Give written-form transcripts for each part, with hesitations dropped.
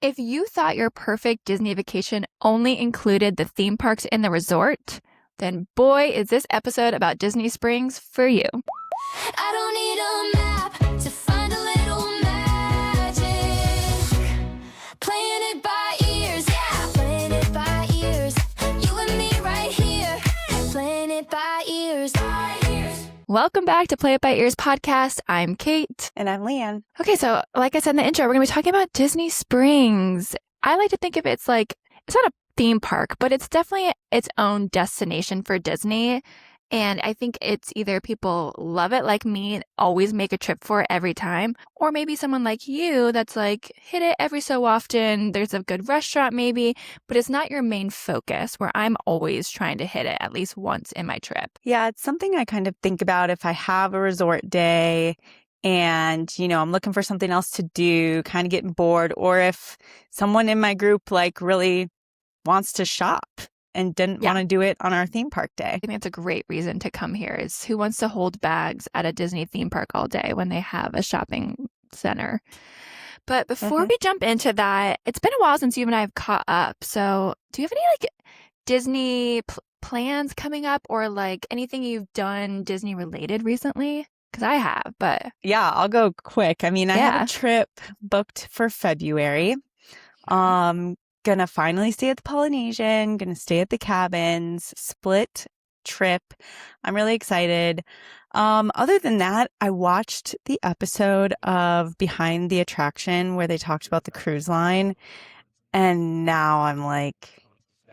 If you thought your perfect Disney vacation only included the theme parks and the resort, then boy, is this episode about Disney Springs for you. I don't need a map to find a little magic. Playing it by ears, yeah, playing it by ears. You and me right here, playing it by ears. Welcome back to Play It By Ears podcast. I'm Kate. And I'm Leanne. Okay, so like I said in the intro, we're going to be talking about Disney Springs. I like to think of it's like, it's not a theme park, but it's definitely its own destination for Disney. And I think it's either people love it like me, always make a trip for it every time, or maybe someone like you that's like, hit it every so often. There's a good restaurant maybe, but it's not your main focus, where I'm always trying to hit it at least once in my trip. Yeah, it's something I kind of think about if I have a resort day and, I'm looking for something else to do, kind of getting bored, or if someone in my group like really wants to shop and didn't want to do it on our theme park day. I think that's a great reason to come here, is who wants to hold bags at a Disney theme park all day when they have a shopping center. But before we jump into that, it's been a while since you and I have caught up. So do you have any like Disney plans coming up, or like anything you've done Disney related recently? Because I have, but... Yeah, I'll go quick. I mean, I have a trip booked for February. Gonna finally stay at the Polynesian, gonna stay at the cabins, split trip. I'm really excited. Other than that, I watched the episode of Behind the Attraction where they talked about the cruise line. And now I'm like,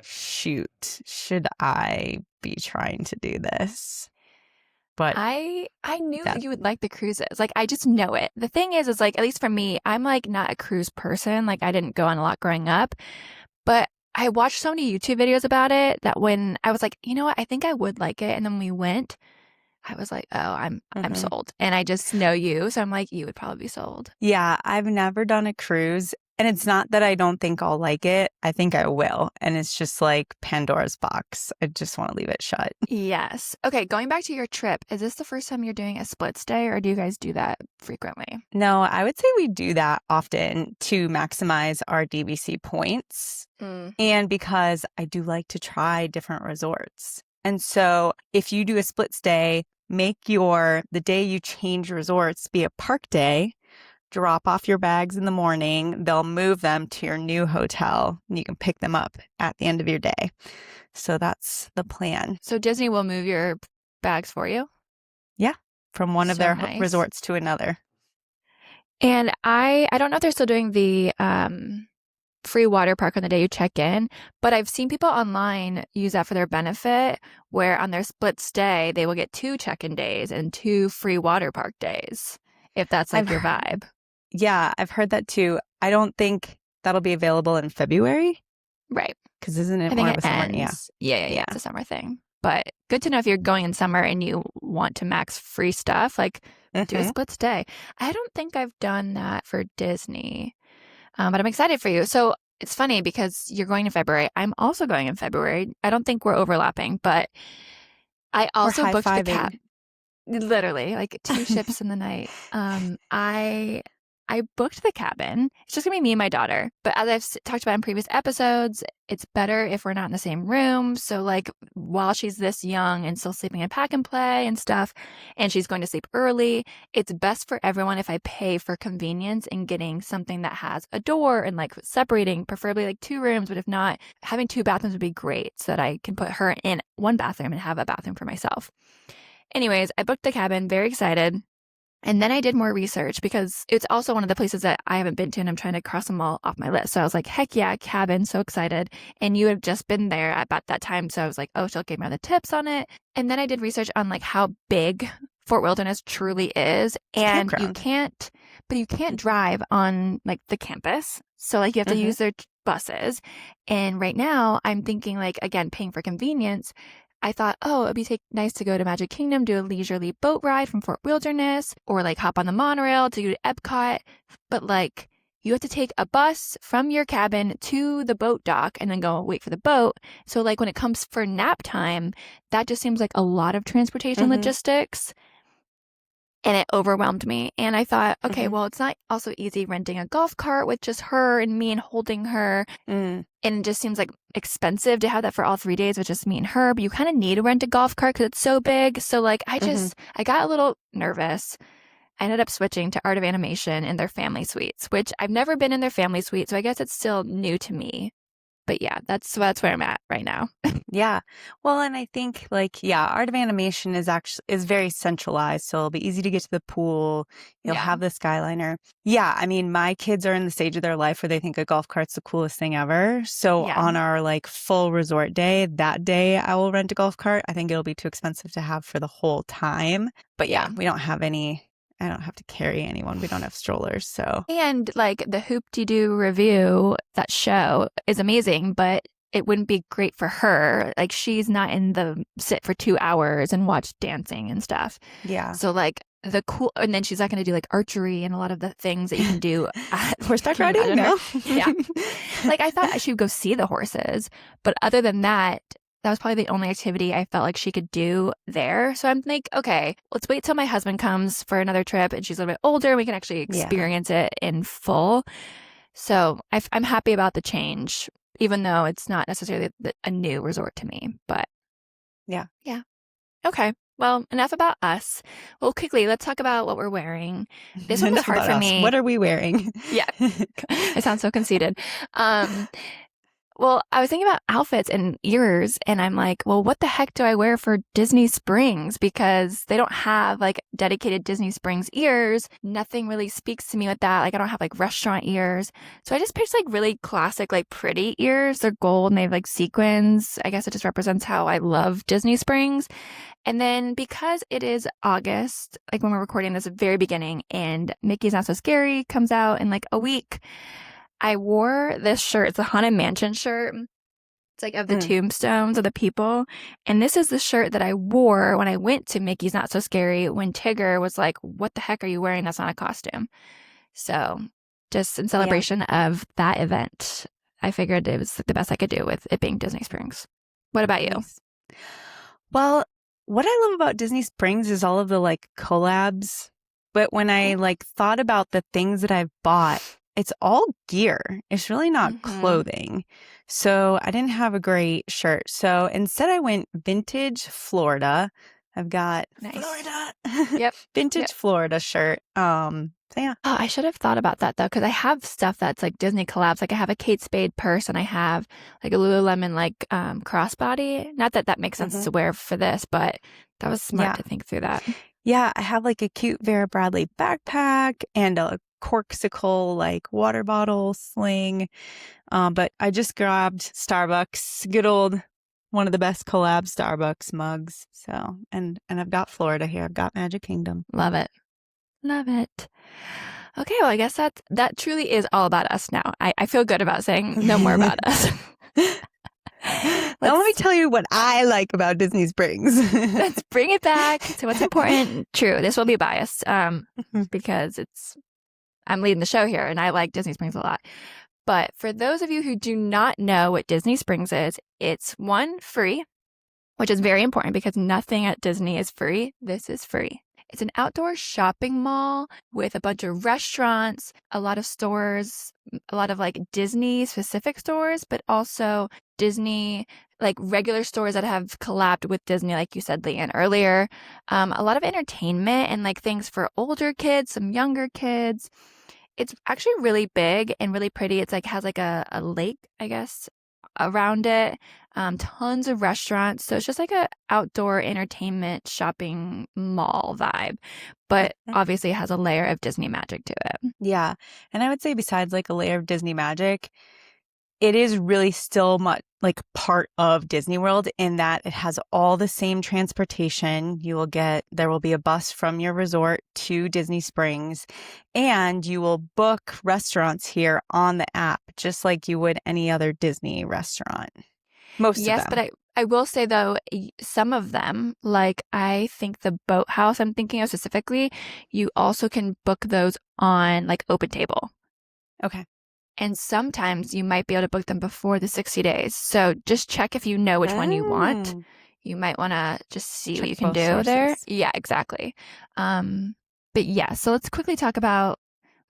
shoot, should I be trying to do this? But I knew that you would like the cruises. Like, I just know it. The thing is like, at least for me, I'm like not a cruise person. Like, I didn't go on a lot growing up, but I watched so many YouTube videos about it that when I was like, you know what, I think I would like it. And then we went, I was like, oh, I'm sold. And I just know you. So I'm like, you would probably be sold. Yeah, I've never done a cruise. And it's not that I don't think I'll like it. I think I will. And it's just like Pandora's box. I just want to leave it shut. Yes. Okay, going back to your trip, is this the first time you're doing a split stay, or do you guys do that frequently? No, I would say we do that often to maximize our DVC points. And because I do like to try different resorts. And so if you do a split stay, make the day you change resorts be a park day. Drop off your bags in the morning. They'll move them to your new hotel and you can pick them up at the end of your day. So that's the plan. So Disney will move your bags for you? Yeah, from one of their resorts to another. And I don't know if they're still doing the free water park on the day you check in, but I've seen people online use that for their benefit, where on their split stay, they will get 2 check-in days and 2 free water park days, if that's like your vibe. Yeah, I've heard that too. I don't think that'll be available in February. Right. Because isn't it more of a summer? Yeah. It's a summer thing. But good to know if you're going in summer and you want to max free stuff, like do a split stay. I don't think I've done that for Disney, but I'm excited for you. So it's funny because you're going in February. I'm also going in February. I don't think we're overlapping, but I also booked the cab. Literally, like 2 ships in the night. I booked the cabin. It's just gonna be me and my daughter. But as I've talked about in previous episodes, it's better if we're not in the same room. So like while she's this young and still sleeping in pack and play and stuff, and she's going to sleep early, it's best for everyone if I pay for convenience in getting something that has a door and like separating, preferably like 2 rooms. But if not, having 2 bathrooms would be great so that I can put her in one bathroom and have a bathroom for myself. Anyways, I booked the cabin, very excited. And then I did more research because it's also one of the places that I haven't been to and I'm trying to cross them all off my list. So I was like, heck yeah, cabin, so excited. And you had just been there at about that time. So I was like, oh, she'll give me all the tips on it. And then I did research on like how big Fort Wilderness truly is. And you can't drive on like the campus. So like you have to use their buses. And right now I'm thinking like, again, paying for convenience. I thought, oh, it'd be nice to go to Magic Kingdom, do a leisurely boat ride from Fort Wilderness, or like hop on the monorail to go to Epcot. But like you have to take a bus from your cabin to the boat dock and then go wait for the boat. So like when it comes for nap time, that just seems like a lot of transportation logistics. and it overwhelmed me. And I thought, okay, Mm-hmm. well, it's not also easy renting a golf cart with just her and me and holding her. And it just seems like expensive to have that for all 3 days with just me and her. But you kind of need to rent a golf cart because it's so big. So like, I got a little nervous. I ended up switching to Art of Animation in their family suites, which I've never been in their family suite. So I guess it's still new to me. But yeah, that's where I'm at right now. Yeah. Well, and I think like, yeah, Art of Animation is very centralized. So it'll be easy to get to the pool. You'll have the Skyliner. Yeah. I mean, my kids are in the stage of their life where they think a golf cart's the coolest thing ever. So on our like full resort day, that day I will rent a golf cart. I think it'll be too expensive to have for the whole time. But yeah, we don't have any. I don't have to carry anyone. We don't have strollers, so. And like the Hoop-de-Doo review, that show is amazing, but it wouldn't be great for her. Like she's not in the sit for 2 hours and watch dancing and stuff. Yeah. So like and then she's not going to do like archery and a lot of the things that you can do at horseback riding. No. Yeah. Like I thought she would go see the horses, but other than that, that was probably the only activity I felt like she could do there. So I'm like, okay, let's wait till my husband comes for another trip and she's a little bit older. We can actually experience it in full. So I'm happy about the change, even though it's not necessarily a new resort to me. But yeah. Okay. Well, enough about us. Well, quickly, let's talk about what we're wearing. This one was hard for me. What are we wearing? Yeah. I sound so conceited. Well, I was thinking about outfits and ears, and I'm like, well, what the heck do I wear for Disney Springs? Because they don't have like dedicated Disney Springs ears. Nothing really speaks to me with that. Like, I don't have like restaurant ears. So I just picked like really classic, like pretty ears. They're gold and they have like sequins. I guess it just represents how I love Disney Springs. And then because it is August, like when we're recording this at the very beginning, and Mickey's Not So Scary comes out in like a week, I wore this shirt. It's a Haunted Mansion shirt. It's like of the tombstones of the people. And this is the shirt that I wore when I went to Mickey's Not So Scary when Tigger was like, what the heck are you wearing? That's not a costume. So just in celebration of that event, I figured it was the best I could do with it being Disney Springs. What about you? Well, what I love about Disney Springs is all of the like collabs. But when I like thought about the things that I've bought, it's all gear. It's really not clothing. So I didn't have a great shirt. So instead I went vintage Florida. I've got Florida. Yep. Vintage Florida shirt. So yeah. Oh, I should have thought about that though, because I have stuff that's like Disney collabs. Like I have a Kate Spade purse and I have like a Lululemon like crossbody. Not that that makes sense to wear for this, but that was smart to think through that. Yeah, I have like a cute Vera Bradley backpack and a corksicle like water bottle sling. But I just grabbed Starbucks, good old one of the best collab Starbucks mugs. So and I've got Florida here. I've got Magic Kingdom. Love it. Love it. Okay, well I guess that truly is all about us now. I feel good about saying no more about us. Let me tell you what I like about Disney Springs. Let's bring it back to what's important. True, this will be biased because I'm leading the show here and I like Disney Springs a lot. But for those of you who do not know what Disney Springs is, it's one, free, which is very important because nothing at Disney is free. This is free. It's an outdoor shopping mall with a bunch of restaurants, a lot of stores, a lot of like Disney specific stores, but also Disney, like regular stores that have collabed with Disney, like you said, Leanne, earlier. A lot of entertainment and like things for older kids, some younger kids. It's actually really big and really pretty. It's like has like a lake, I guess, around it. Tons of restaurants. So it's just like a outdoor entertainment shopping mall vibe. But obviously it has a layer of Disney magic to it. Yeah. And I would say besides like a layer of Disney magic, it is really still much like part of Disney World in that it has all the same transportation. There will be a bus from your resort to Disney Springs, and you will book restaurants here on the app, just like you would any other Disney restaurant. Most of them. Yes, but I will say though, some of them, like I think the Boathouse I'm thinking of specifically, you also can book those on like Open Table. Okay. And sometimes you might be able to book them before the 60 days. So just check if you know which one you want. You might want to just see what you can do there. Yeah, exactly. But yeah, so let's quickly talk about,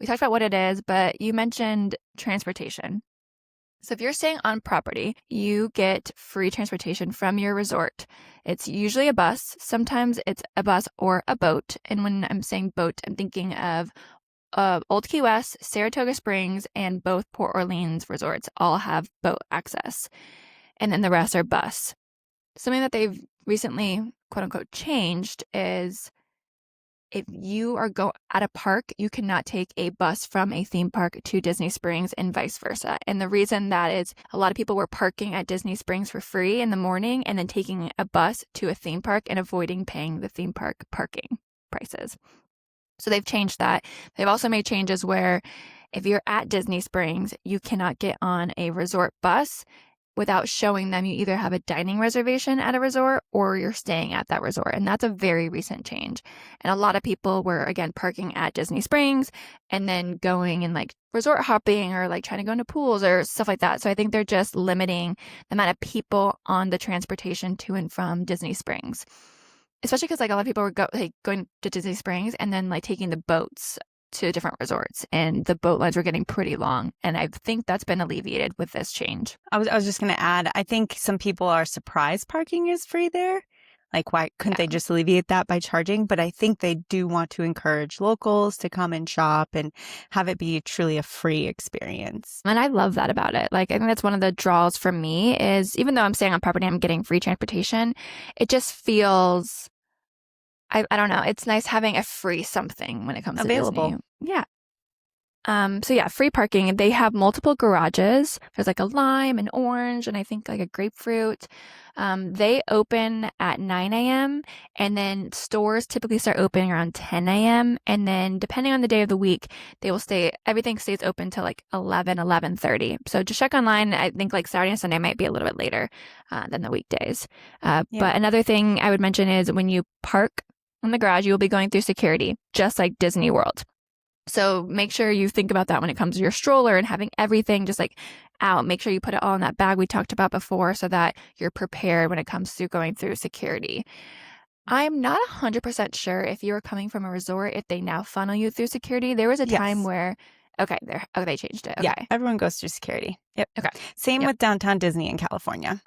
we talked about what it is, but you mentioned transportation. So if you're staying on property, you get free transportation from your resort. It's usually a bus. Sometimes it's a bus or a boat. And when I'm saying boat, I'm thinking of Old Key West, Saratoga Springs, and both Port Orleans resorts all have boat access. And then the rest are bus. Something that they've recently, quote unquote, changed is if you are at a park, you cannot take a bus from a theme park to Disney Springs and vice versa. And the reason that is a lot of people were parking at Disney Springs for free in the morning and then taking a bus to a theme park and avoiding paying the theme park parking prices. So they've changed that. They've also made changes where if you're at Disney Springs, you cannot get on a resort bus without showing them you either have a dining reservation at a resort or you're staying at that resort. And that's a very recent change. And a lot of people were, again, parking at Disney Springs and then going and like resort hopping or like trying to go into pools or stuff like that. So I think they're just limiting the amount of people on the transportation to and from Disney Springs. Especially because like a lot of people were going to Disney Springs and then like taking the boats to different resorts, and the boat lines were getting pretty long. And I think that's been alleviated with this change. I was just going to add, I think some people are surprised parking is free there. Like, why couldn't they just alleviate that by charging? But I think they do want to encourage locals to come and shop and have it be truly a free experience. And I love that about it. Like, I think that's one of the draws for me is even though I'm staying on property, I'm getting free transportation. It just feels, I don't know. It's nice having a free something when it comes available. To Disney. Yeah. So yeah, free parking. They have multiple garages. There's like a lime, an orange, and I think like a grapefruit. They open at 9 a.m. and then stores typically start opening around 10 a.m. And then depending on the day of the week, everything stays open till like 11:30. So just check online. I think like Saturday and Sunday might be a little bit later than the weekdays. But another thing I would mention is when you park in the garage, you will be going through security, just like Disney World. So make sure you think about that when it comes to your stroller and having everything just like out. Make sure you put it all in that bag we talked about before so that you're prepared when it comes to going through security. I'm not 100% sure if you're coming from a resort, if they now funnel you through security. There was a time where, they changed it. Okay. Yeah, everyone goes through security. Yep. Okay. Same with Downtown Disney in California.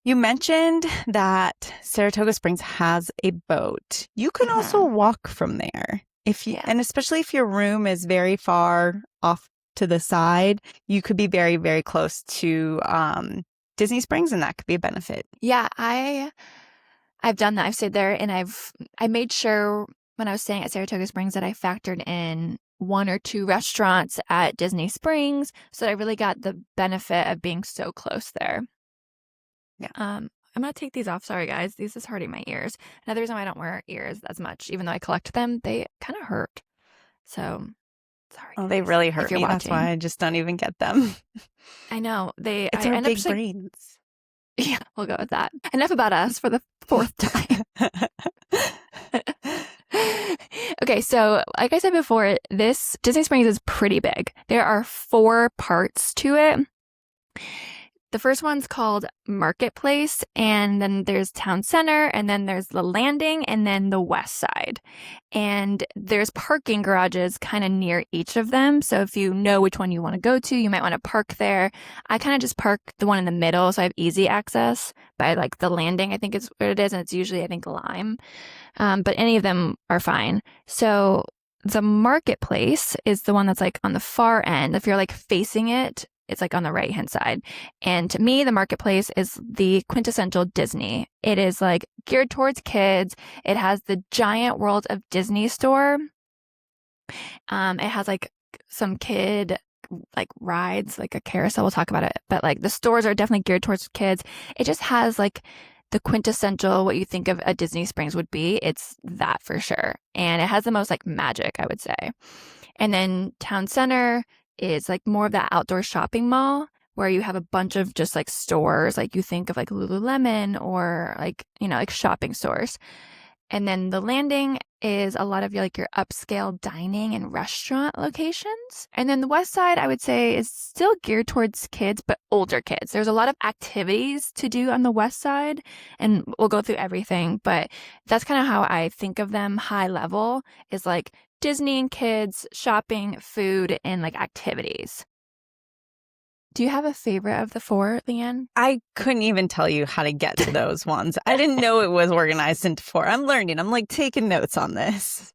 You mentioned that Saratoga Springs has a boat. You can also walk from there. And especially if your room is very far off to the side, you could be very, very close to Disney Springs, and that could be a benefit. Yeah, I've done that. I've stayed there, and I made sure when I was staying at Saratoga Springs that I factored in 1 or 2 restaurants at Disney Springs, so that I really got the benefit of being so close there. Yeah. I'm going to take these off. Sorry, guys. This is hurting my ears. Another reason why I don't wear ears as much, even though I collect them, they kind of hurt. So, sorry. Oh, they really hurt me. That's why I just don't even get them. I know. It's our big brains. Yeah, we'll go with that. Enough about us for the 4th time. Okay, so like I said before, this Disney Springs is pretty big. There are 4 parts to it. The first one's called Marketplace, and then there's Town Center, and then there's the Landing, and then the West Side. And there's parking garages kind of near each of them. So if you know which one you want to go to, you might want to park there. I kind of just park the one in the middle, so I have easy access. But I like the Landing, I think is what it is, and it's usually, I think, Lime. But any of them are fine. So the Marketplace is the one that's like on the far end. If you're like facing it, it's like on the right-hand side. And to me, the Marketplace is the quintessential Disney. It is like geared towards kids. It has the giant World of Disney store. It has like some kid like rides, like a carousel. We'll talk about it. But like the stores are definitely geared towards kids. It just has like the quintessential, what you think of a Disney Springs would be. It's that for sure. And it has the most like magic, I would say. And then Town Center is like more of that outdoor shopping mall where you have a bunch of just like stores, like you think of like Lululemon or like, like shopping stores. And then the Landing is a lot of your upscale dining and restaurant locations. And then the west side, I would say, is still geared towards kids, but older kids. There's a lot of activities to do on the west side, and we'll go through everything, but that's kind of how I think of them high level, is like Disney and kids, shopping, food, and like activities. Do you have a favorite of the 4, Leanne? I couldn't even tell you how to get to those ones. I didn't know it was organized into 4. I'm learning. I'm like taking notes on this.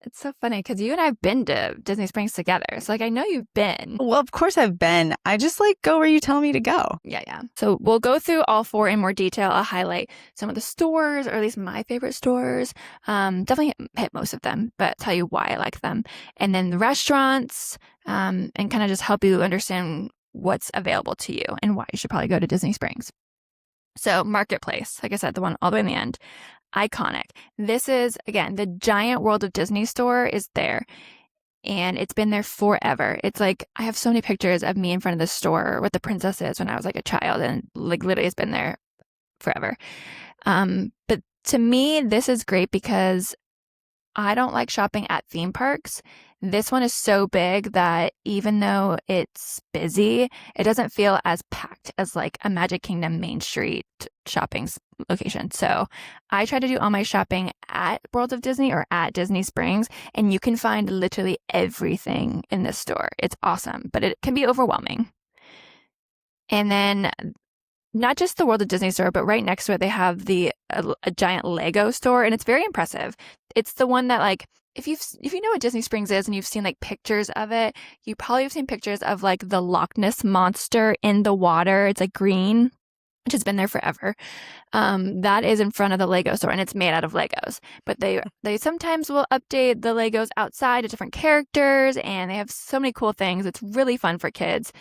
It's so funny because you and I have been to Disney Springs together. So I know you've been. Well, of course I've been. I just go where you tell me to go. Yeah. So we'll go through all 4 in more detail. I'll highlight some of the stores, or at least my favorite stores. Definitely hit most of them, but tell you why I like them. And then the restaurants, and kind of just help you understand what's available to you and why you should probably go to Disney Springs. So Marketplace, like I said, the one all the way in the end. Iconic. This is, again, the giant World of Disney store is there, and it's been there forever. It's I have so many pictures of me in front of the store with the princesses when I was a child, and literally it's been there forever. But to me, this is great because I don't like shopping at theme parks. This one is so big that even though it's busy, it doesn't feel as packed as a Magic Kingdom Main Street shopping location. So I try to do all my shopping at World of Disney or at Disney Springs, and you can find literally everything in this store. It's awesome, but it can be overwhelming. And then not just the World of Disney store, but right next to it, they have a giant Lego store, and it's very impressive. It's the one that if you know what Disney Springs is and you've seen pictures of it, you probably have seen pictures of the Loch Ness monster in the water. It's green, which has been there forever. That is in front of the Lego store, and it's made out of Legos. But they sometimes will update the Legos outside to different characters, and they have so many cool things. It's really fun for kids.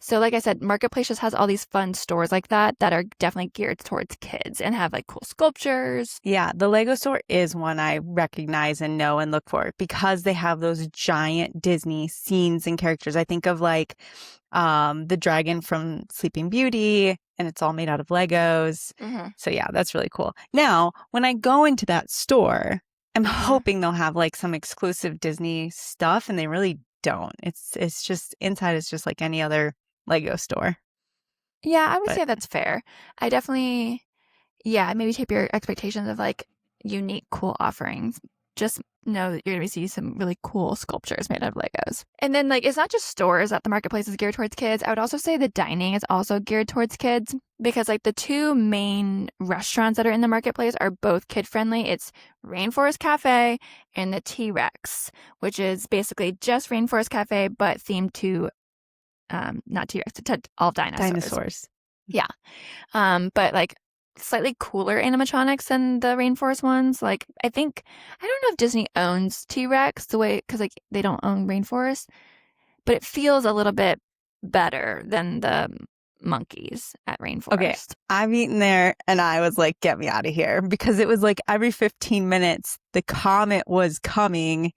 So like I said, Marketplace just has all these fun stores like that are definitely geared towards kids and have cool sculptures. Yeah, the Lego store is one I recognize and know and look for because they have those giant Disney scenes and characters. I think of the dragon from Sleeping Beauty, and it's all made out of Legos. Mm-hmm. So yeah, that's really cool. Now, when I go into that store, I'm hoping they'll have some exclusive Disney stuff, and they really don't. It's just inside is just like any other Lego store. Yeah, I would say that's fair. I definitely, maybe tape your expectations of unique, cool offerings. Just know that you're going to see some really cool sculptures made out of Legos. And then it's not just stores that the Marketplace is geared towards kids. I would also say the dining is also geared towards kids because the 2 main restaurants that are in the Marketplace are both kid friendly. It's Rainforest Cafe and the T-Rex, which is basically just Rainforest Cafe but themed to not T-Rex, to all dinosaurs. Yeah. But slightly cooler animatronics than the Rainforest ones. I don't know if Disney owns T-Rex the way, because they don't own Rainforest, but it feels a little bit better than the monkeys at Rainforest. Okay, I've eaten there and I was get me out of here, because it was every 15 minutes the comet was coming.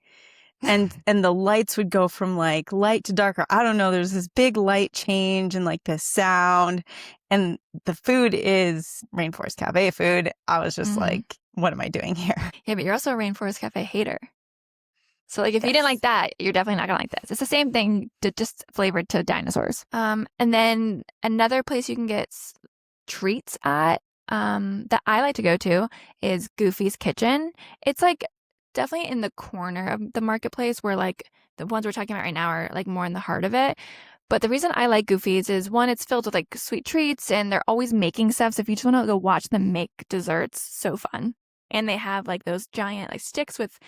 And the lights would go from light to darker. I don't know. There's this big light change and this sound. And the food is Rainforest Cafe food. I was just what am I doing here? Yeah, but you're also a Rainforest Cafe hater. So if you didn't like that, you're definitely not going to like this. It's the same thing, just flavored to dinosaurs. And then another place you can get treats at that I like to go to is Goofy's Kitchen. It's definitely in the corner of the Marketplace where the ones we're talking about right now are more in the heart of it. But the reason I like Goofy's is, one, it's filled with sweet treats, and they're always making stuff. So if you just want to go watch them make desserts, so fun. And they have those giant sticks with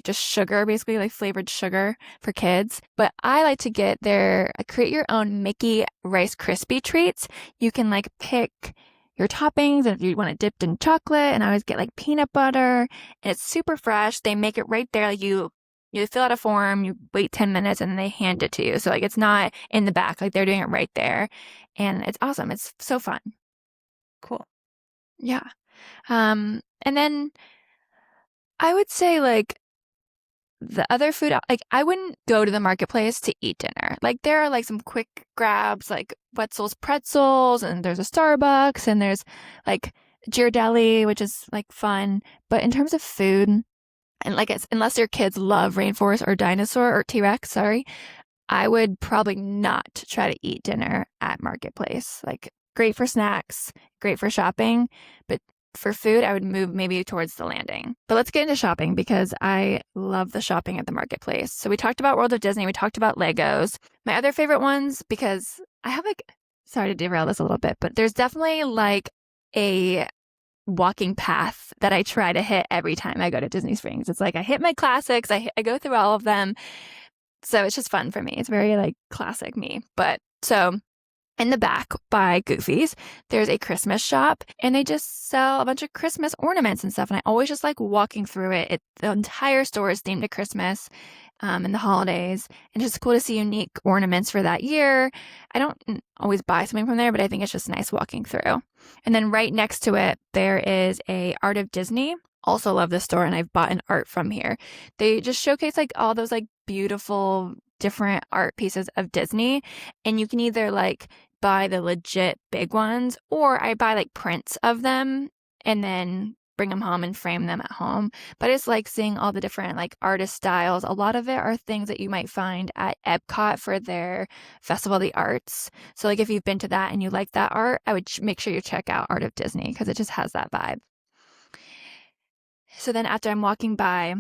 just sugar, basically flavored sugar for kids. But I like to get their create your own Mickey Rice Krispie treats. You can pick your toppings, and if you want it dipped in chocolate, and I always get peanut butter, and it's super fresh. They make it right there. You fill out a form, you wait 10 minutes, and they hand it to you. So it's not in the back, they're doing it right there, and it's awesome. It's so fun. Cool. Yeah. And then I would say the other food, I wouldn't go to the Marketplace to eat dinner. There are some quick grabs, Wetzel's Pretzels, and there's a Starbucks, and there's Ghirardelli, which is fun. But in terms of food, And like, unless your kids love rainforest or dinosaur or T-Rex, sorry, I would probably not try to eat dinner at Marketplace. Like, great for snacks, great for shopping, but for food, I would move maybe towards the landing. But let's get into shopping because I love the shopping at the Marketplace. So we talked about World of Disney, we talked about Legos. My other favorite ones, because I have like, sorry to derail this a little bit, but there's definitely like a walking path that I try to hit every time I go to Disney Springs. It's like I hit my classics, I go through all of them. So it's just fun for me. It's very like classic me. But so in the back by Goofy's, there's a Christmas shop and they just sell a bunch of Christmas ornaments and stuff. And I always just like walking through it. The entire store is themed to Christmas and the holidays. And it's just cool to see unique ornaments for that year. I don't always buy something from there, but I think it's just nice walking through. And then right next to it, there is a Art of Disney. Also love this store and I've bought an art from here. They just showcase like all those like beautiful different art pieces of Disney, and you can either like buy the legit big ones or I buy like prints of them and then bring them home and frame them at home. But I just like seeing all the different like artist styles. A lot of it are things that you might find at Epcot for their Festival of the Arts. So like if you've been to that and you like that art, I would make sure you check out Art of Disney because it just has that vibe. So then after I'm walking by,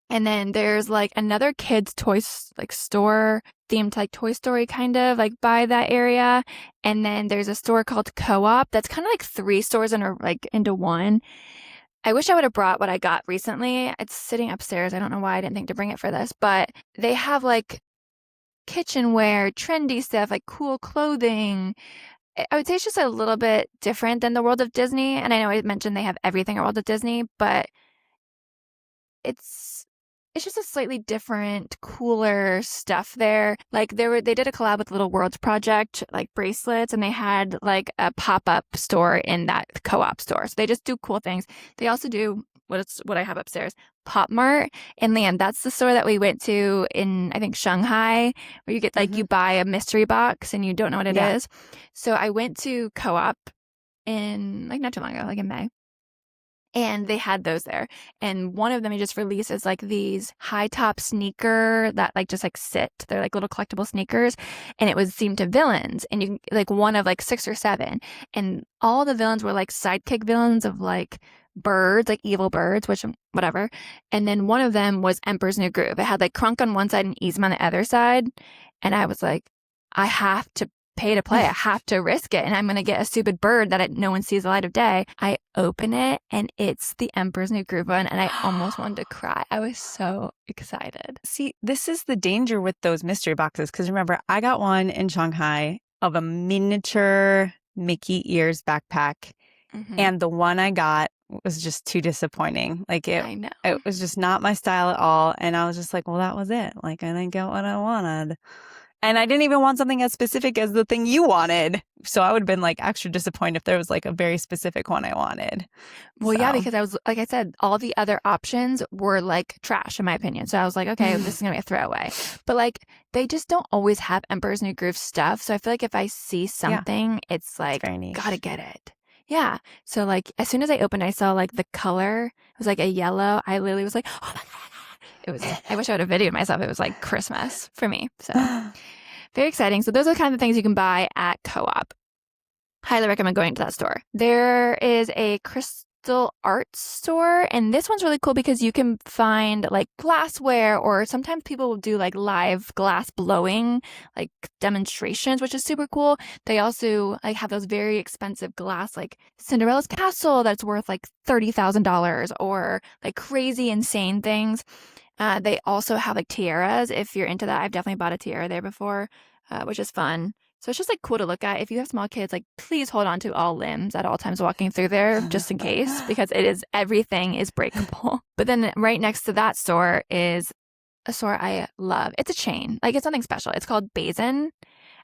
and then there's like another kids' toys like store themed like Toy Story kind of like by that area. And then there's a store called Co-op that's kind of like 3 stores into one. I wish I would have brought what I got recently. It's sitting upstairs. I don't know why I didn't think to bring it for this, but they have like kitchenware, trendy stuff, like cool clothing. I would say it's just a little bit different than the World of Disney. And I know I mentioned they have everything at World of Disney, but it's just a slightly different, cooler stuff there. Like they did a collab with Little Worlds Project, like bracelets, and they had like a pop-up store in that Co-op store. So they just do cool things. They also do what I have upstairs, Pop Mart in Land. That's the store that we went to in, I think, Shanghai, where you get like you buy a mystery box and you don't know what it is. So I went to Co-op in like not too long ago, like in May. And they had those there. And one of them he just released is like these high top sneaker that like just like sit. They're like little collectible sneakers. And it was themed to villains. And you can like one of like 6 or 7. And all the villains were like sidekick villains of like birds, like evil birds, which whatever. And then one of them was Emperor's New Groove. It had like Krunk on one side and Yzma on the other side. And I was like, I have to pay to play. I have to risk it. And I'm going to get a stupid bird that no one sees the light of day. I open it and it's the Emperor's New Groove one. And I almost wanted to cry. I was so excited. See, this is the danger with those mystery boxes. Because remember, I got one in Shanghai of a miniature Mickey ears backpack. And the one I got was just too disappointing. Like I know. It was just not my style at all. And I was just like, well, that was it. Like I didn't get what I wanted. And I didn't even want something as specific as the thing you wanted. So I would have been like extra disappointed if there was like a very specific one I wanted. Well, yeah, because I was, like I said, all the other options were like trash in my opinion. So I was like, okay, this is going to be a throwaway. But like they just don't always have Emperor's New Groove stuff. So I feel like if I see something, it's like, gotta get it. Yeah. So like as soon as I opened, I saw like the color. It was like a yellow. I literally was like, oh my God. It was, I wish I would have videoed myself. It was like Christmas for me. So very exciting. So those are the kind of things you can buy at Co-op. Highly recommend going to that store. There is a crystal art store. And this one's really cool because you can find like glassware, or sometimes people will do like live glass blowing, like demonstrations, which is super cool. They also like have those very expensive glass, like Cinderella's castle that's worth like $30,000, or like crazy insane things. They also have like tiaras if you're into that. I've definitely bought a tiara there before, which is fun. So it's just like cool to look at. If you have small kids, like please hold on to all limbs at all times walking through there just in case, because everything is breakable. But then right next to that store is a store I love. It's a chain. Like it's something special. It's called Basin.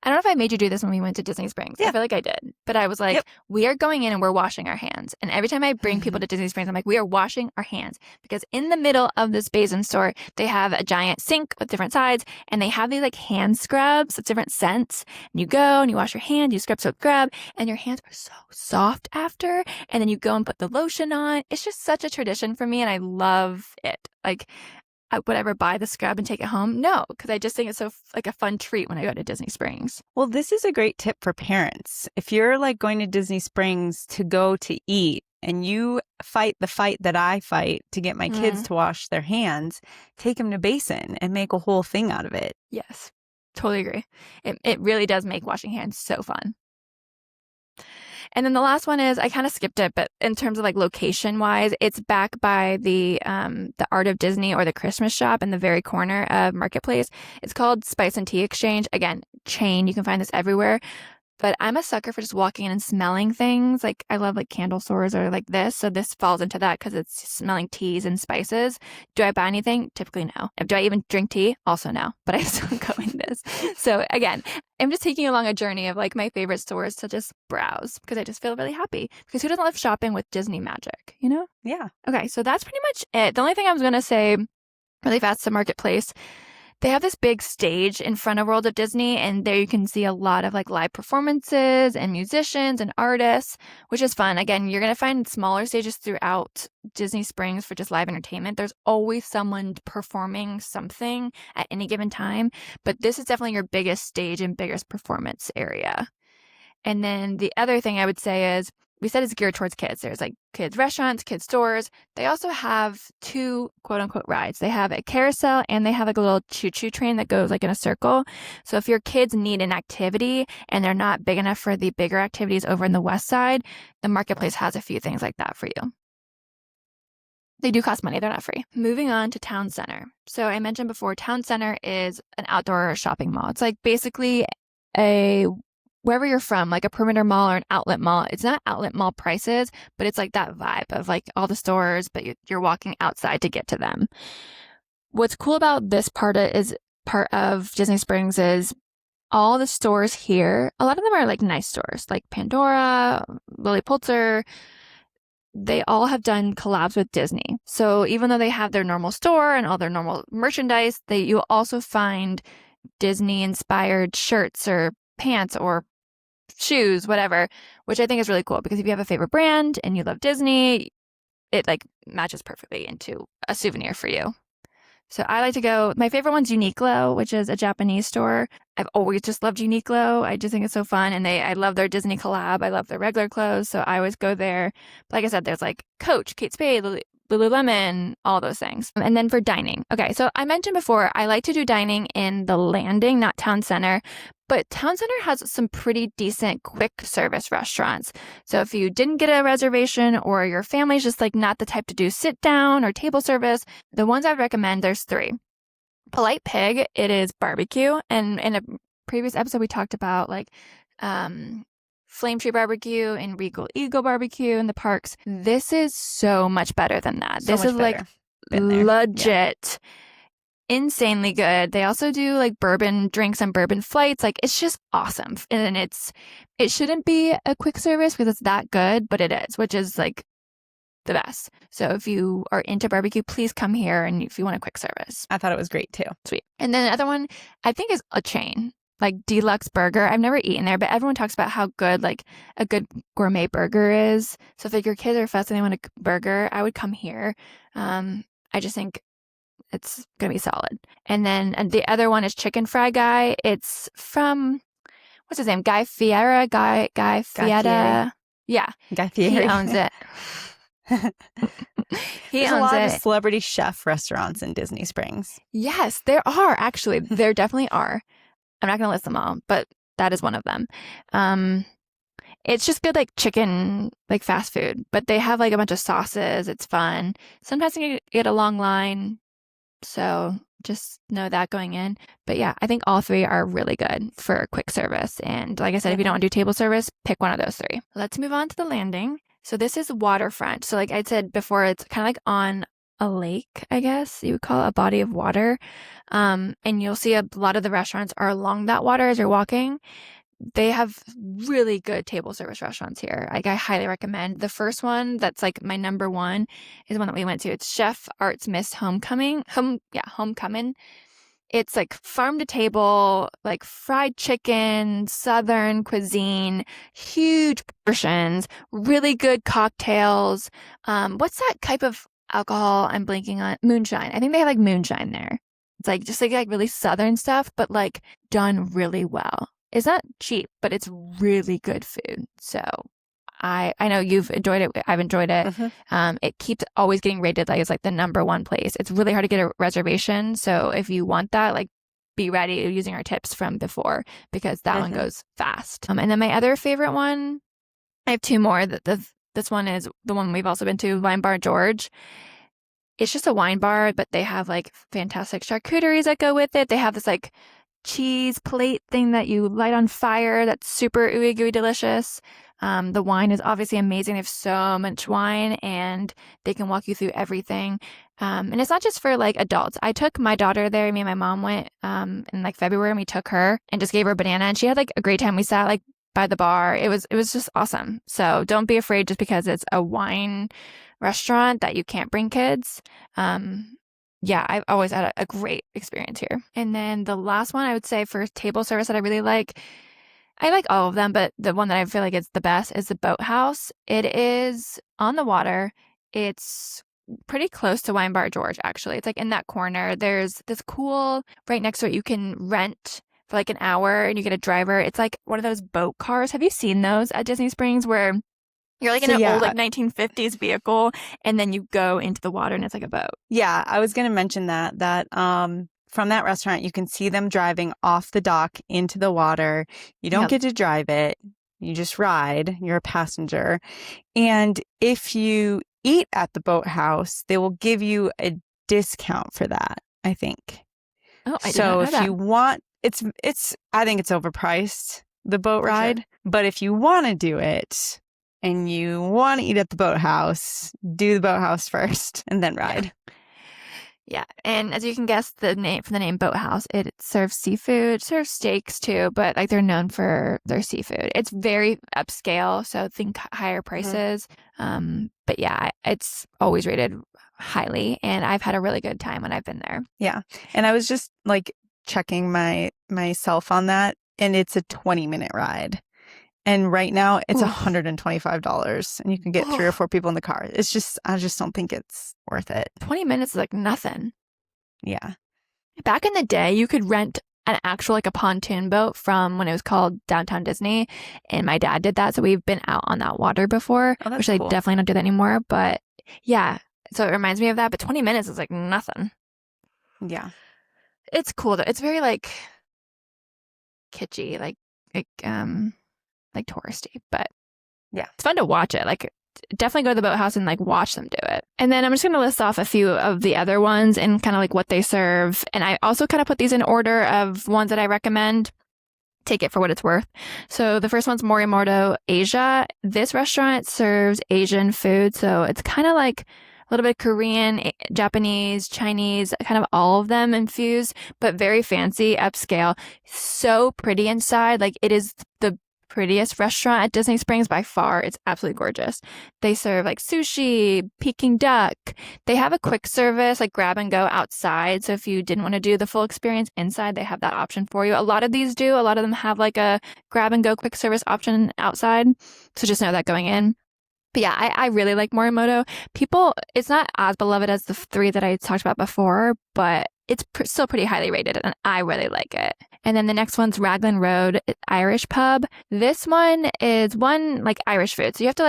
I don't know if I made you do this when we went to Disney Springs. Yeah. I feel like I did. But I was like, we are going in and we're washing our hands. And every time I bring people to Disney Springs, I'm like, we are washing our hands. Because in the middle of this basin store, they have a giant sink with different sides. And they have these like hand scrubs with different scents. And you go and you wash your hand, you scrub, and your hands are so soft after. And then you go and put the lotion on. It's just such a tradition for me. And I love it. Like, would I ever buy the scrub and take it home? No, because I just think it's so like a fun treat when I go to Disney Springs. Well, this is a great tip for parents. If you're like going to Disney Springs to go to eat and you fight the fight that I fight to get my kids to wash their hands, take them to Basin and make a whole thing out of it. Yes, totally agree. It really does make washing hands so fun. And then the last one is, I kind of skipped it, but in terms of like location wise, it's back by the Art of Disney or the Christmas shop in the very corner of Marketplace. It's called Spice and Tea Exchange. Again, chain. You can find this everywhere. But I'm a sucker for just walking in and smelling things. Like I love like candle stores or like this. So this falls into that because it's smelling teas and spices. Do I buy anything? Typically no. Do I even drink tea? Also no. But I still go in this. So again, I'm just taking you along a journey of like my favorite stores to just browse because I just feel really happy. Because who doesn't love shopping with Disney magic, you know? Yeah. Okay, so that's pretty much it. The only thing I was going to say really fast to Marketplace, they have this big stage in front of World of Disney, and there you can see a lot of like live performances and musicians and artists, which is fun. Again, you're going to find smaller stages throughout Disney Springs for just live entertainment. There's always someone performing something at any given time, but this is definitely your biggest stage and biggest performance area. And then the other thing I would say is, we said it's geared towards kids. There's like kids restaurants, kids stores. They also have 2 quote unquote rides. They have a carousel and they have like a little choo-choo train that goes like in a circle. So if your kids need an activity and they're not big enough for the bigger activities over in the west side, the Marketplace has a few things like that for you. They do cost money. They're not free. Moving on to Town Center. So I mentioned before, Town Center is an outdoor shopping mall. It's like basically wherever you're from, like a perimeter mall or an outlet mall. It's not outlet mall prices, but it's like that vibe of like all the stores, but you're walking outside to get to them. What's cool about this part of Disney Springs is all the stores here, a lot of them are like nice stores, like Pandora, Lilly Pulitzer. They all have done collabs with Disney. So even though they have their normal store and all their normal merchandise, you'll also find Disney-inspired shirts or pants or shoes, whatever, which I think is really cool because if you have a favorite brand and you love Disney, it like matches perfectly into a souvenir for you. So I like to go, my favorite one's Uniqlo, which is a Japanese store. I've always just loved Uniqlo. I just think it's so fun. And I love their Disney collab. I love their regular clothes. So I always go there. But like I said, there's like Coach, Kate Spade, Lululemon, all those things. And then for dining. Okay, so I mentioned before, I like to do dining in the Landing, not Town Center. But Town Center has some pretty decent quick service restaurants. So if you didn't get a reservation or your family's just like not the type to do sit down or table service, the ones I recommend, there's 3. Polite Pig, it is barbecue. And in a previous episode, we talked about like Flame Tree Barbecue and Regal Eagle Barbecue in the parks. This is so much better than that. This is like legit. Yeah. Insanely good. They also do like bourbon drinks and bourbon flights. Like it's just awesome. And it shouldn't be a quick service because it's that good, but it is, which is like the best. So if you are into barbecue, please come here. And if you want a quick service. I thought it was great too. Sweet. And then the other one I think is a chain, like Deluxe Burger. I've never eaten there, but everyone talks about how good like a good gourmet burger is. So if like your kids are fussy and they want a burger, I would come here. I just think it's going to be solid. And the other one is Chicken Fry Guy. It's from, what's his name? Guy Fieri. Guy Fieri. Yeah. Guy Fieri. He owns it. There's a lot of celebrity chef restaurants in Disney Springs. Yes, there are actually. There definitely are. I'm not going to list them all, but that is one of them. It's just good, like chicken, like fast food, but they have like a bunch of sauces. It's fun. Sometimes you get a long line. So just know that going in. But yeah, I think all 3 are really good for quick service. And like I said, if you don't want to do table service, pick one of those 3. Let's move on to the Landing. So this is waterfront. So like I said before, it's kind of like on a lake, I guess you would call it, a body of water. And you'll see a lot of the restaurants are along that water as you're walking. They have really good table service restaurants here. Like, I highly recommend. The first one that's like my number one is one that we went to. It's Chef Arts Miss Homecoming. Homecoming. It's like farm to table, like fried chicken, Southern cuisine, huge portions, really good cocktails. What's that type of alcohol I'm blanking on? Moonshine. I think they have like moonshine there. It's like just like really Southern stuff, but like done really well. It's not cheap, but it's really good food. So I know you've enjoyed it. I've enjoyed it. It keeps always getting rated like it's like the number one place. It's really hard to get a reservation. So if you want that, like, be ready using our tips from before, because that one goes fast. And then my other favorite one, I have two more. This one is the one we've also been to, Wine Bar George. It's just a wine bar, but they have like fantastic charcuteries that go with it. They have this like cheese plate thing that you light on fire that's super ooey gooey delicious. The wine is obviously amazing. They have so much wine and they can walk you through everything. And it's not just for like adults. I took my daughter there. Me and my mom went in like February, and we took her and just gave her a banana, and she had like a great time. We sat like by the bar. It was just awesome. So don't be afraid just because it's a wine restaurant that you can't bring kids. Yeah, I've always had a great experience here. And then the last one I would say for table service that I really like, I like all of them, but the one that I feel like is the best is the Boathouse. It is on the water. It's pretty close to Wine Bar George, actually. It's like in that corner. There's this cool, right next to it, you can rent for like an hour and you get a driver. It's like one of those boat cars. Have you seen those at Disney Springs where you're like in an old like 1950s vehicle and then you go into the water and it's like a boat? Yeah, I was going to mention that from that restaurant, you can see them driving off the dock into the water. You don't get to drive it. You just ride. You're a passenger. And if you eat at the Boathouse, they will give you a discount for that, I think. Oh, I did not So know if that. you want, I think it's overpriced, the boat ride. Sure. But if you want to do it and you want to eat at the Boathouse, do the Boathouse first and then ride. Yeah, and as you can guess, from the name Boathouse, it serves seafood, it serves steaks too, but like they're known for their seafood. It's very upscale, so think higher prices. But yeah, it's always rated highly, and I've had a really good time when I've been there. Yeah, and I was just like checking myself on that, and it's a 20-minute ride. And right now it's $125 and you can get 3 or 4 people in the car. I just don't think it's worth it. 20 minutes is like nothing. Yeah. Back in the day, you could rent an actual like a pontoon boat from when it was called Downtown Disney. And my dad did that. So we've been out on that water before, which cool. I definitely don't do that anymore. But yeah, so it reminds me of that. But 20 minutes is like nothing. Yeah. It's cool though. It's very like kitschy, like touristy, but yeah, it's fun to watch it. Like, definitely go to the Boathouse and like watch them do it. And then I'm just going to list off a few of the other ones and kind of like what they serve. And I also kind of put these in order of ones that I recommend. Take it for what it's worth. So the first one's Morimoto Asia. This restaurant serves Asian food. So it's kind of like a little bit Korean, Japanese, Chinese, kind of all of them infused, but very fancy, upscale. So pretty inside. Like, it is the prettiest restaurant at Disney Springs by far. It's absolutely gorgeous. They serve like sushi, Peking duck. They have a quick service, like grab and go outside. So if you didn't want to do the full experience inside, they have that option for you. A lot of these do. A lot of them have like a grab and go quick service option outside. So just know that going in. But yeah, I really like Morimoto. It's not as beloved as the 3 that I talked about before, but it's still pretty highly rated, and I really like it. And then the next one's Raglan Road Irish Pub. This one is like Irish food. So you have to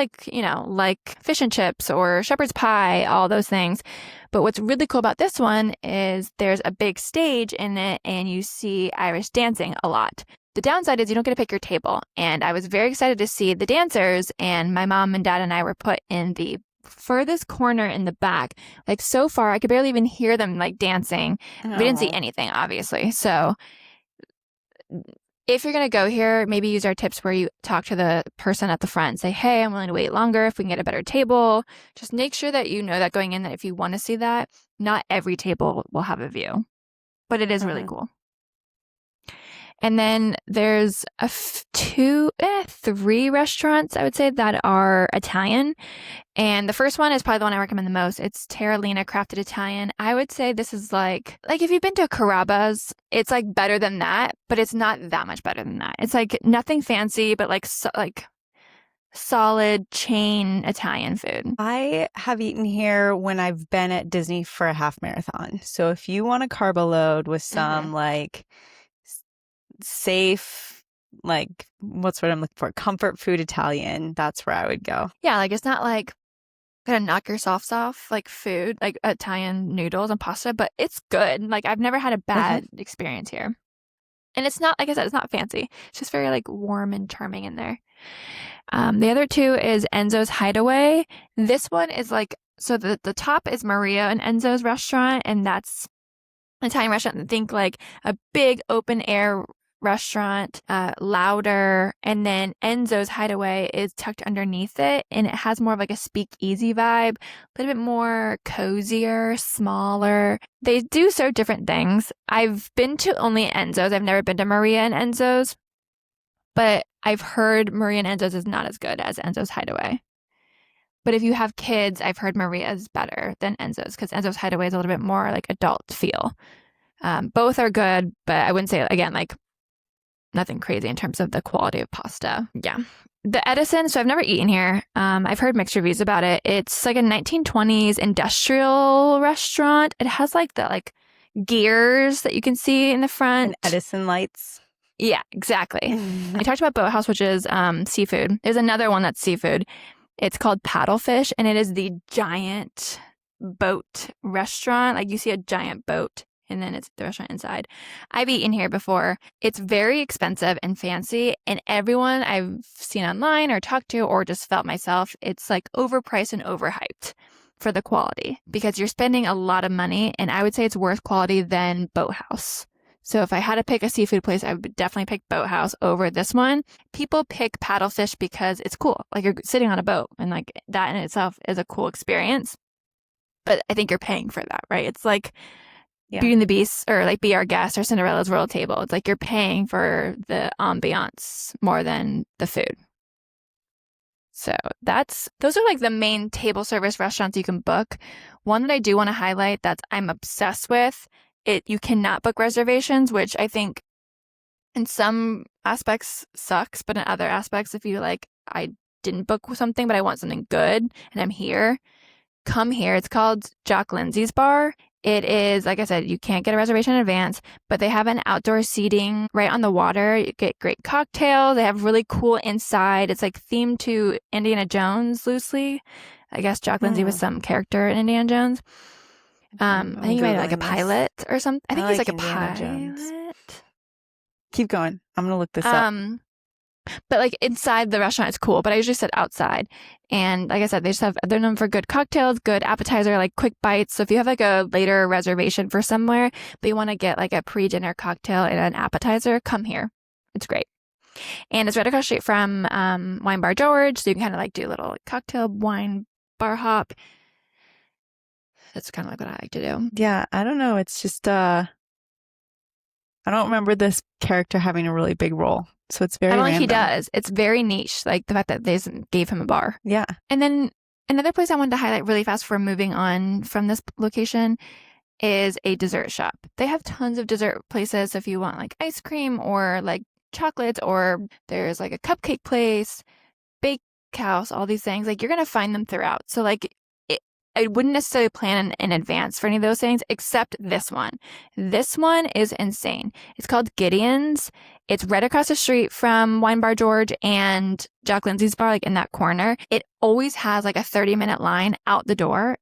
like fish and chips or shepherd's pie, all those things. But what's really cool about this one is there's a big stage in it and you see Irish dancing a lot. The downside is you don't get to pick your table. And I was very excited to see the dancers, and my mom and dad and I were put in the furthest corner in the back. Like, so far, I could barely even hear them like dancing. We didn't see anything, obviously. So if you're going to go here, maybe use our tips where you talk to the person at the front and say, hey, I'm willing to wait longer if we can get a better table. Just make sure that you know that going in, that if you want to see that, not every table will have a view, but it is really cool. And then there's three restaurants, I would say, that are Italian. And the first one is probably the one I recommend the most. It's Terralina Crafted Italian. I would say this is like if you've been to Carrabba's, it's like better than that, but it's not that much better than that. It's like nothing fancy, but like solid chain Italian food. I have eaten here when I've been at Disney for a half marathon. So if you want a carbo load with some like safe, like what's what I'm looking for, comfort food Italian, that's where I would go. Yeah, like it's not like gonna knock your socks off like food, like Italian noodles and pasta, but it's good. Like I've never had a bad experience here. And it's not, like I said, it's not fancy. It's just very like warm and charming in there. The other two is Enzo's Hideaway. This one is like, so the top is Maria and Enzo's restaurant, and that's an Italian restaurant. Think like a big open air restaurant, louder, and then Enzo's Hideaway is tucked underneath it, and it has more of like a speakeasy vibe, a little bit more cozier, smaller. They do serve different things. I've been to only Enzo's. I've never been to Maria and Enzo's, but I've heard Maria and Enzo's is not as good as Enzo's Hideaway. But if you have kids, I've heard Maria's better than Enzo's, because Enzo's Hideaway is a little bit more like adult feel. Both are good, but I wouldn't say, again, like nothing crazy in terms of the quality of pasta. Yeah. The Edison, so I've never eaten here. I've heard mixed reviews about it. It's like a 1920s industrial restaurant. It has like the like gears that you can see in the front. And Edison lights. Yeah, exactly. I talked about Boathouse, which is seafood. There's another one that's seafood. It's called Paddlefish, and it is the giant boat restaurant. Like you see a giant boat, and then it's the restaurant inside. I've eaten here before. It's very expensive and fancy, and everyone I've seen online or talked to or just felt myself, it's like overpriced and overhyped for the quality, because you're spending a lot of money, and I would say it's worse quality than Boathouse. So if I had to pick a seafood place, I would definitely pick Boathouse over this one. People pick Paddlefish because it's cool. Like you're sitting on a boat, and like that in itself is a cool experience. But I think you're paying for that, right? It's like Beauty and the Beast, or like Be Our Guest, or Cinderella's Royal Table. It's like you're paying for the ambiance more than the food. So those are like the main table service restaurants you can book. One that I do want to highlight that I'm obsessed with, you cannot book reservations, which I think in some aspects sucks, but in other aspects, if you like, I didn't book something, but I want something good and I'm here, come here. It's called Jock Lindsay's Bar. It is, like I said, you can't get a reservation in advance, but they have an outdoor seating right on the water. You get great cocktails. They have really cool inside. It's like themed to Indiana Jones loosely. I guess Jock Lindsay was some character in Indiana Jones. I think he might have like a pilot or something. I think he's like a pilot. Jones. Keep going. I'm going to look this up. But like inside the restaurant is cool, but I usually sit outside. And like I said, they're known for good cocktails, good appetizer, like quick bites. So if you have like a later reservation for somewhere, but you want to get like a pre-dinner cocktail and an appetizer, come here. It's great. And it's right across the street from Wine Bar George. So you can kind of like do a little like, cocktail wine bar hop. That's kind of like what I like to do. Yeah, I don't know. It's just, I don't remember this character having a really big role. So it's very random. He does. It's very niche, like the fact that they gave him a bar. Yeah. And then another place I wanted to highlight really fast for moving on from this location is a dessert shop. They have tons of dessert places. So if you want like ice cream or like chocolates, or there's like a cupcake place, bake house, all these things, like you're going to find them throughout. So like I wouldn't necessarily plan in advance for any of those things, except this one. This one is insane. It's called Gideon's. It's right across the street from Wine Bar George and Jock Lindsay's Bar, like in that corner. It always has like a 30-minute line out the door.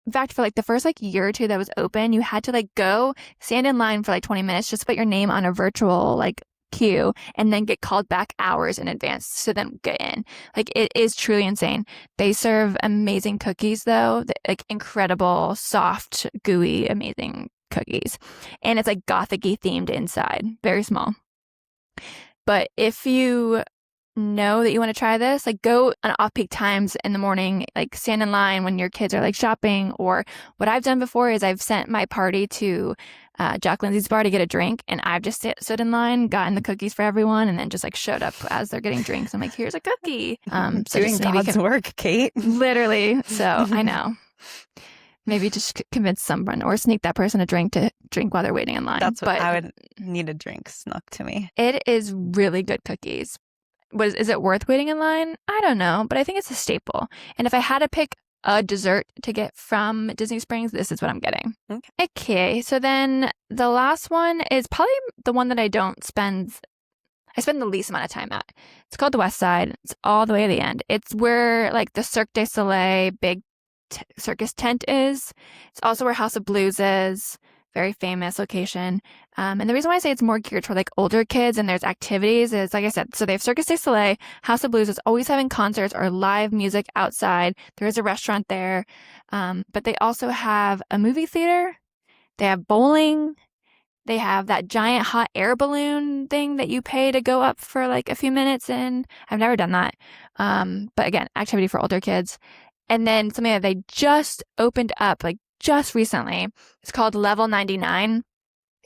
In fact, for like the first like year or two that was open, you had to like go stand in line for like 20 minutes just to put your name on a virtual like queue and then get called back hours in advance to then get in. Like it is truly insane. They serve amazing cookies though, like incredible, soft, gooey, amazing cookies. And it's like gothic-y themed inside, very small. But if you know that you want to try this, like go on off-peak times in the morning, like stand in line when your kids are like shopping. Or what I've done before is I've sent my party to Jack Lindsay's bar to get a drink, and I've just stood in line, gotten the cookies for everyone, and then just like showed up as they're getting drinks. I'm like, here's a cookie. So doing God's work, Kate. Literally. So I know. Maybe just convince someone or sneak that person a drink to drink while they're waiting in line. That's what I would need, a drink snuck to me. It is really good cookies. Is it worth waiting in line? I don't know, but I think it's a staple. And if I had to pick a dessert to get from Disney Springs, this is what I'm getting. Okay, so then the last one is probably the one that I spend the least amount of time at. It's called the West Side. It's all the way to the end. It's where like the Cirque du Soleil big circus tent is. It's also where House of Blues is. Very famous location. And the reason why I say it's more geared toward like older kids and there's activities is, like I said, so they have Circus du Soleil. House of Blues is always having concerts or live music outside. There is a restaurant there. But they also have a movie theater. They have bowling. They have that giant hot air balloon thing that you pay to go up for like a few minutes in. I've never done that. But again, activity for older kids. And then something that they just opened up, like just recently. It's called Level 99.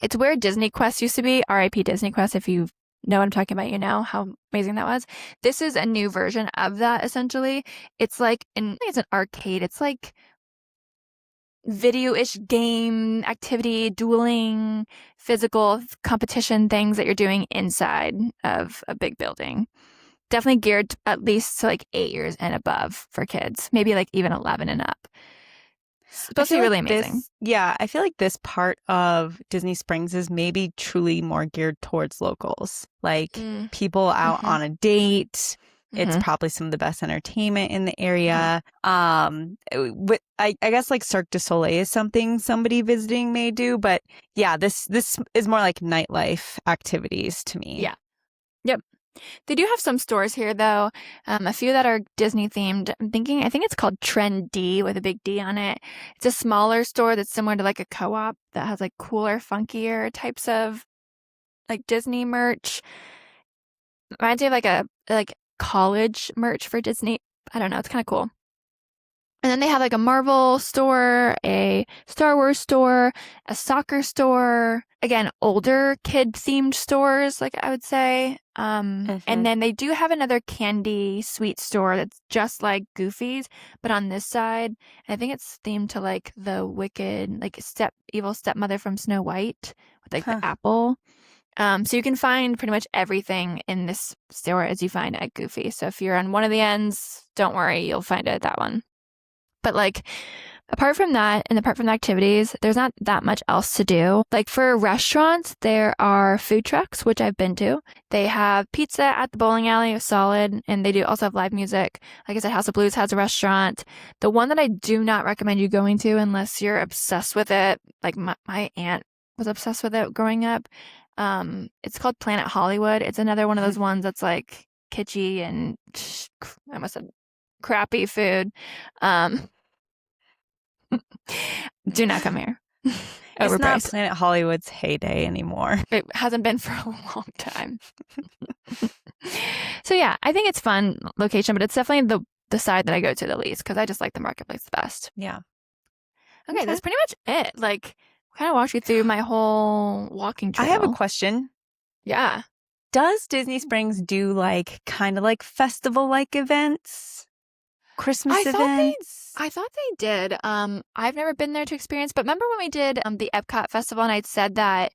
It's where Disney Quest used to be. R.I.P. Disney Quest. If you know what I'm talking about, you know how amazing that was. This is a new version of that, essentially. It's like, I think it's an arcade. It's like video-ish game activity, dueling, physical competition things that you're doing inside of a big building. Definitely geared at least to like 8 years and above for kids, maybe like even 11 and up. It's supposed to be really amazing. I feel like this part of Disney Springs is maybe truly more geared towards locals, like people out on a date. It's probably some of the best entertainment in the area. I guess like Cirque du Soleil is something somebody visiting may do, but yeah, this is more like nightlife activities to me. Yeah. Yep. They do have some stores here, though. A few that are Disney themed. I think it's called Trend D with a big D on it. It's a smaller store that's similar to like a co-op that has like cooler, funkier types of like Disney merch. Reminds me of like college merch for Disney. I don't know. It's kind of cool. And then they have like a Marvel store, a Star Wars store, a soccer store. Again, older kid themed stores, like I would say. And then they do have another candy sweet store that's just like Goofy's, but on this side, I think it's themed to like the wicked, like evil stepmother from Snow White with like the apple. So you can find pretty much everything in this store as you find at Goofy. So if you're on one of the ends, don't worry, you'll find it at that one. But like, apart from that, and apart from the activities, there's not that much else to do. Like for restaurants, there are food trucks, which I've been to. They have pizza at the bowling alley, solid, and they do also have live music. Like I said, House of Blues has a restaurant. The one that I do not recommend you going to unless you're obsessed with it, like my aunt was obsessed with it growing up. It's called Planet Hollywood. It's another one of those ones that's like kitschy and I almost said crappy food. Do not come here. It's not Planet Hollywood's heyday anymore. It hasn't been for a long time. So yeah, I think it's fun location, but it's definitely the side that I go to the least because I just like the marketplace the best. Yeah. Okay, that's pretty much it. Like, kind of walk you through my whole walking trail. I have a question. Yeah. Does Disney Springs do like kind of like festival like events? Christmas events? I thought they did. I've never been there to experience, but remember when we did the Epcot Festival and I'd said that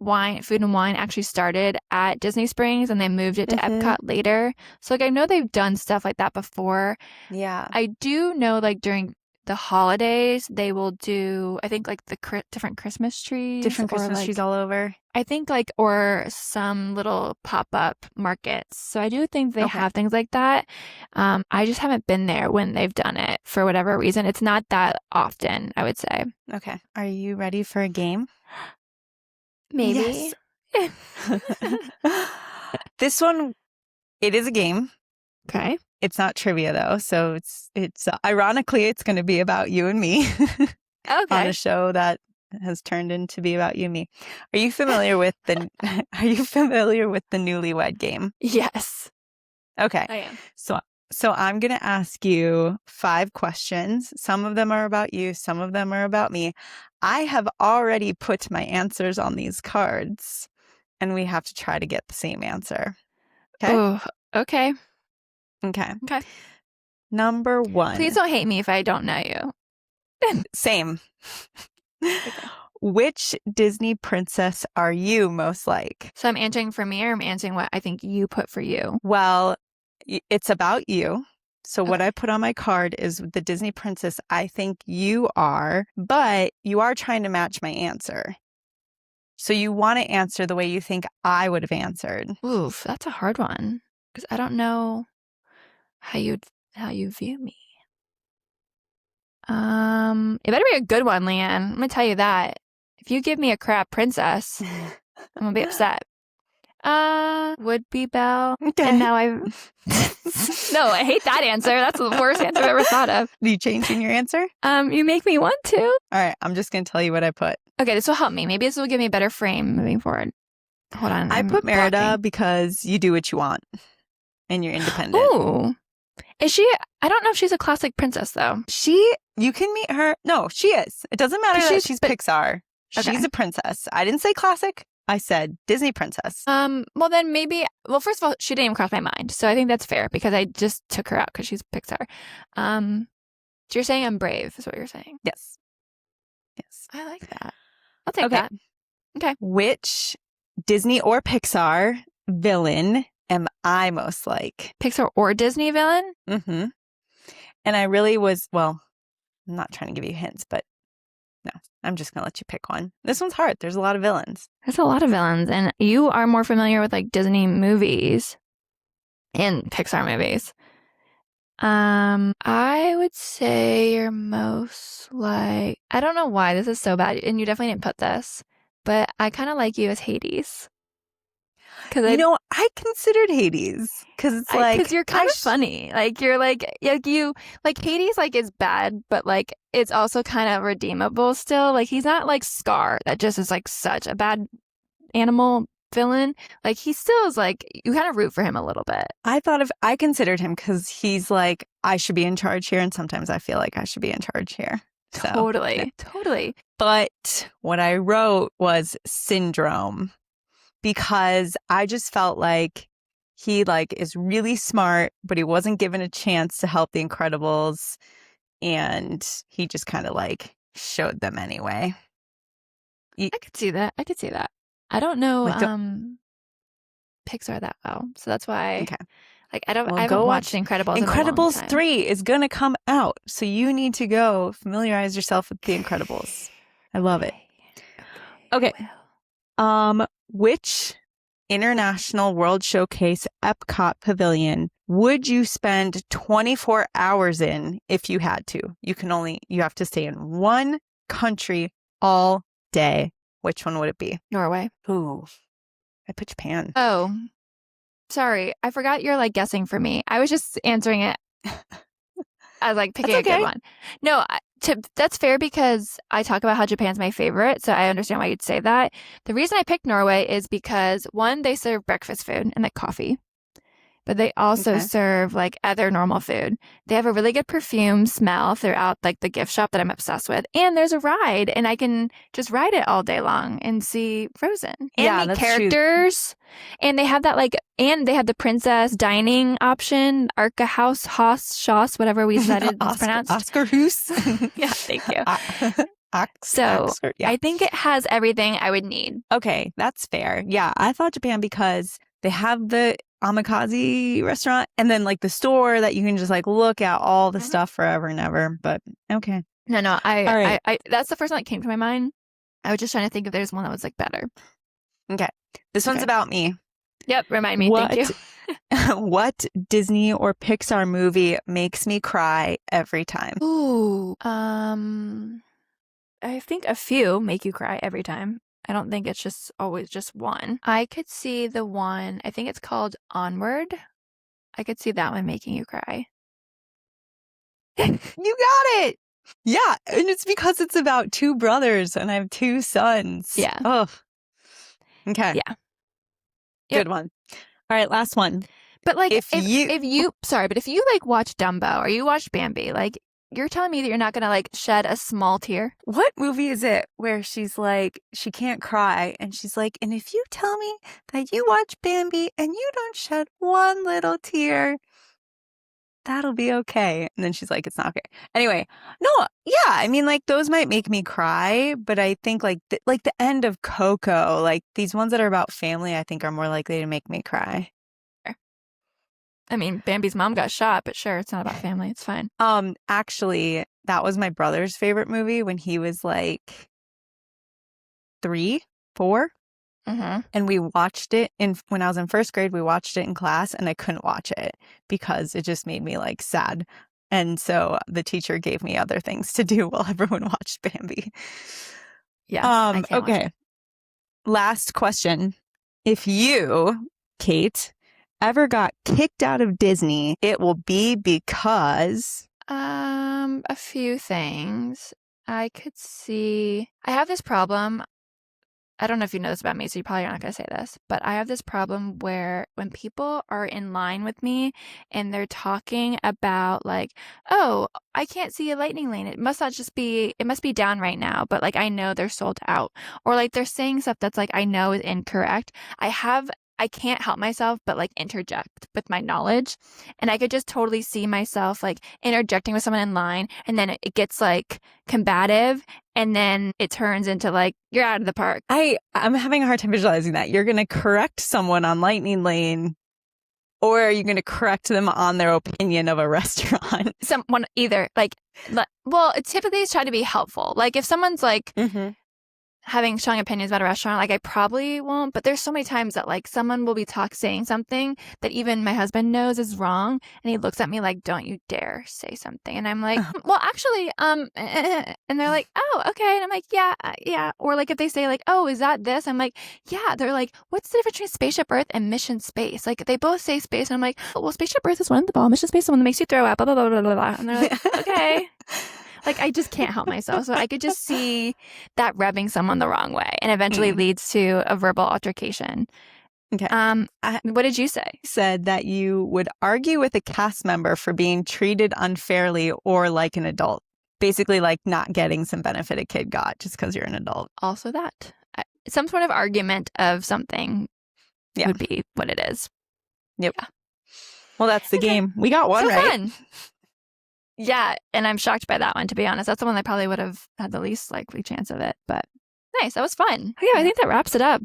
food and wine actually started at Disney Springs and they moved it to Epcot later. So like I know they've done stuff like that before. Yeah. I do know like during the holidays they will do I think like the different Christmas trees. Different Christmas trees all over. I think like or some little pop-up markets. So I do think they have things like that. I just haven't been there when they've done it for whatever reason. It's not that often, I would say. Okay. Are you ready for a game? Maybe. Yes. This one, it is a game. Okay. It's not trivia though, so it's ironically it's going to be about you and me. Okay. On a show that has turned into be about you and me. Are you familiar with the newlywed game? Yes. Okay. I am. So I'm going to ask you 5 questions. Some of them are about you, some of them are about me. I have already put my answers on these cards, and we have to try to get the same answer. Okay? Oh, okay. Okay. Okay. Number 1. Please don't hate me if I don't know you. Same. Okay. Which Disney princess are you most like? So I'm answering for me, or I'm answering what I think you put for you? Well, it's about you. So what Okay. I put on my card is the Disney princess I think you are, but you are trying to match my answer. So you want to answer the way you think I would have answered. Oof, that's a hard one because I don't know how you view me. It better be a good one, Leanne. I'm gonna tell you that. If you give me a crap princess, I'm gonna be upset. Would be Belle. Okay. And now No, I hate that answer. That's the worst answer I've ever thought of. Are you changing your answer? You make me want to. All right, I'm just going to tell you what I put. Okay, this will help me. Maybe this will give me a better frame moving forward. Hold on. I put Merida because you do what you want and you're independent. Ooh. Is she? I don't know if she's a classic princess, though. You can meet her. No, she is. It doesn't matter that she's Pixar. Okay. She's a princess. I didn't say classic. I said Disney princess. Well, then maybe. Well, first of all, she didn't even cross my mind, so I think that's fair because I just took her out because she's Pixar. So you're saying I'm brave, is what you're saying? Yes. Yes. I like that. I'll take that. Okay. Which Disney or Pixar villain am I most like? Pixar or Disney villain? Mm-hmm. And I really was. Well, I'm not trying to give you hints, but no, I'm just gonna let you pick one. This one's hard. There's a lot of villains. There's a lot of villains, and you are more familiar with like Disney movies and Pixar movies. I would say you're most like, I don't know why this is so bad, and you definitely didn't put this, but I kind of like you as Hades. I considered Hades because it's because you're kind of funny. Like you're like you like Hades like is bad, but like it's also kind of redeemable still. Like he's not like Scar that just is like such a bad animal villain. Like he still is like, you kind of root for him a little bit. I considered him because he's like, I should be in charge here, and sometimes I feel like I should be in charge here. So, Totally. But what I wrote was syndrome because I just felt like he like is really smart, but he wasn't given a chance to help the Incredibles, and he just kind of like showed them anyway. I could see that. I don't know Like, Pixar that well, so that's why. Okay. Like I haven't watched Incredibles. Incredibles 3 is gonna come out, so you need to go familiarize yourself with the Incredibles. I love it. Okay. Which International World Showcase Epcot Pavilion would you spend 24 hours in if you had to? You have to stay in one country all day. Which one would it be? Norway. Ooh, I put Japan. Oh, sorry. I forgot you're like guessing for me. I was just answering it as like picking a good one. No, that's fair because I talk about how Japan's my favorite. So I understand why you'd say that. The reason I picked Norway is because one, they serve breakfast food and like coffee. But they also serve like other normal food. They have a really good perfume smell throughout like the gift shop that I'm obsessed with. And there's a ride and I can just ride it all day long and see Frozen. And meet characters. True. And they have that like, and they have the princess dining option, Arca House, Hoss, whatever we said it's pronounced. Oscar Hoos. Yeah, thank you. I think it has everything I would need. Okay, that's fair. Yeah, I thought Japan because they have the Amikaze restaurant and then like the store that you can just like look at all the stuff forever and ever. But okay. No, I that's the first one that came to my mind. I was just trying to think if there's one that was like better. Okay. This one's about me. Yep, remind me. Thank you. What Disney or Pixar movie makes me cry every time? Ooh. I think a few make you cry every time. I don't think it's just always just one. I could see the one, I think it's called Onward. I could see that one making you cry. You got it. Yeah, and it's because it's about 2 brothers and I have 2 sons. Yeah. Oh. Okay. Yeah. Good one. All right, last one. But like if you like watch Dumbo or you watch Bambi, like you're telling me that you're not gonna like shed a small tear? What movie is it where she's like, she can't cry and she's like, and if you tell me that you watch Bambi and you don't shed one little tear, that'll be okay. And then she's like, it's not okay. Anyway, no, yeah, I mean, like those might make me cry, but I think like the end of Coco, like these ones that are about family, I think are more likely to make me cry. I mean, Bambi's mom got shot, but sure, it's not about family. It's fine. Actually, that was my brother's favorite movie when he was like 3, 4. Mm-hmm. And we watched it when I was in first grade, we watched it in class and I couldn't watch it because it just made me like sad. And so the teacher gave me other things to do while everyone watched Bambi. Yeah. I can't okay. watch it. Last question. If you, Kate, ever got kicked out of Disney, it will be because a few things. I could see I have this problem. I don't know if you know this about me, so you probably are not going to say this, but I have this problem where when people are in line with me and they're talking about like, oh, I can't see a lightning lane. It must be down right now, but like I know they're sold out. Or like they're saying stuff that's like I know is incorrect. I can't help myself but like interject with my knowledge. And I could just totally see myself like interjecting with someone in line and then it gets like combative and then it turns into like, you're out of the park. I'm having a hard time visualizing that. You're going to correct someone on lightning lane or are you going to correct them on their opinion of a restaurant? Someone either like, well, typically it's trying to be helpful. Like if someone's like, having strong opinions about a restaurant, like I probably won't, but there's so many times that like someone will be saying something that even my husband knows is wrong and he looks at me like, don't you dare say something. And I'm like, well, actually, and they're like, oh, okay. And I'm like, yeah. Or like if they say like, oh, is that this? I'm like, yeah. They're like, what's the difference between Spaceship Earth and Mission Space? Like they both say space and I'm like, oh, well, Spaceship Earth is one of the ball, Mission Space is the one that makes you throw up, blah, blah, blah, blah, blah, blah. And they're like, okay. Like, I just can't help myself. So I could just see that rubbing someone the wrong way and eventually leads to a verbal altercation. Okay. What did you say? Said that you would argue with a cast member for being treated unfairly or like an adult. Basically, like not getting some benefit a kid got just because you're an adult. Also that. Some sort of argument of something would be what it is. Yep. Yeah. Well, that's the game. We got one right. Fun. Yeah, and I'm shocked by that one, to be honest. That's the one I probably would have had the least likely chance of it, but nice. That was fun. Okay, I think that wraps it up.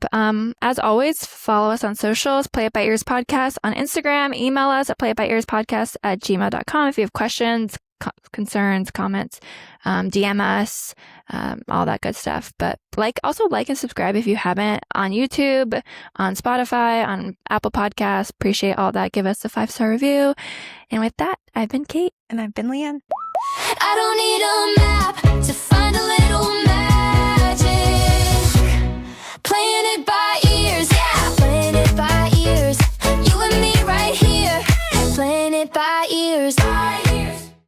As always, follow us on socials, Play It By Ears Podcast on Instagram. Email us at playitbyearspodcast@gmail.com if you have questions, concerns, comments. DM us, all that good stuff. But also like and subscribe if you haven't on YouTube, on Spotify, on Apple Podcasts. Appreciate all that. Give us a 5-star review. And with that, I've been Kate. And I've been Leanne. I don't need a map to find a little map.